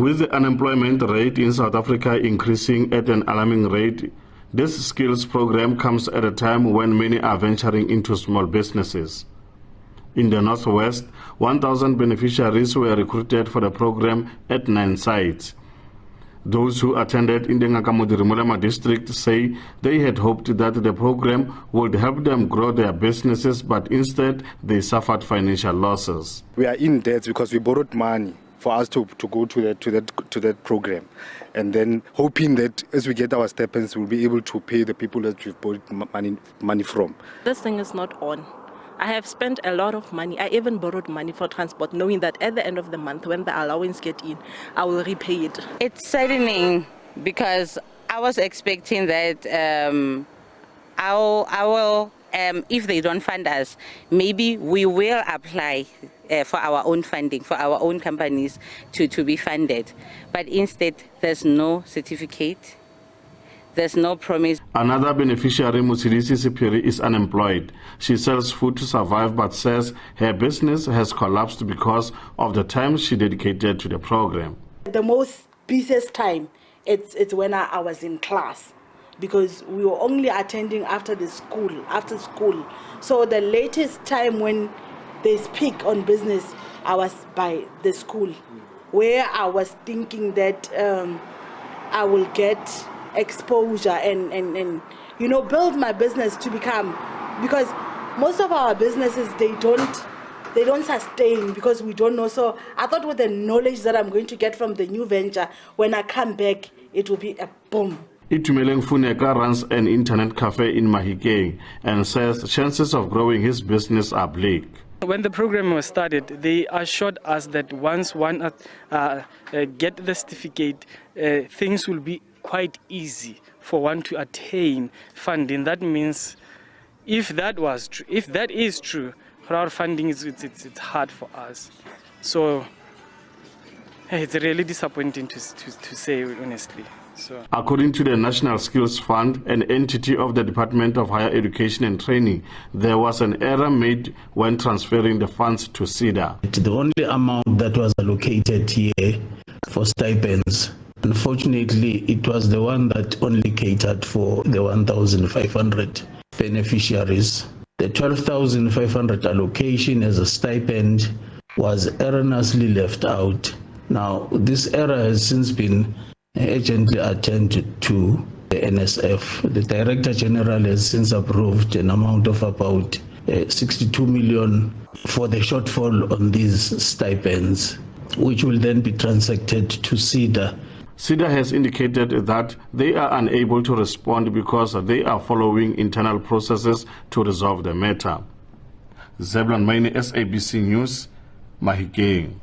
With the unemployment rate in South Africa increasing at an alarming rate, this skills program comes at a time when many are venturing into small businesses. In the Northwest, 1,000 beneficiaries were recruited for the program at 9 sites. Those who attended in the Ngakamudirimulema district say they had hoped that the program would help them grow their businesses, but instead they suffered financial losses. We are in debt because we borrowed money for us to go to that program, and then hoping that as we get our stipends, we'll be able to pay the people that we've borrowed money from. This thing is not on. I have spent a lot of money. I even borrowed money for transport, knowing that at the end of the month, when the allowance gets in, I will repay it. It's saddening because I was expecting that I will, if they don't fund us, maybe we will apply for our own funding, for our own companies to be funded. But instead, there's no certificate. There's no promise. Another beneficiary, Musilisi Sipiri, is unemployed. She sells food to survive, but says her business has collapsed because of the time she dedicated to the program. The most busiest time, it's when I was in class, because we were only attending after school. So the latest time when they speak on business, I was by the school, where I was thinking that I will get exposure and build my business to become, because most of our businesses they don't sustain because we don't know. So I thought with the knowledge that I'm going to get from the new venture, when I come back it will be a boom. Itumeleng Funeka runs an internet cafe in Mahikeng and says the chances of growing his business are bleak. When the program was started, they assured us that once one get the certificate, things will be quite easy for one to attain funding. That means if that is true, crowdfunding it's hard for us. So it's really disappointing to say honestly. So, according to the National Skills Fund, an entity of the Department of Higher Education and Training, there was an error made when transferring the funds to SEDA. The only amount that was allocated here for stipends, unfortunately, it was the one that only catered for the 1,500 beneficiaries. The 12,500 allocation as a stipend was erroneously left out. Now, this error has since been urgently attended to the NSF. The Director General has since approved an amount of about 62 million for the shortfall on these stipends, which will then be transacted to SEDA. SEDA has indicated that they are unable to respond because they are following internal processes to resolve the matter. Zeblan Maine, SABC News, Mahikeng.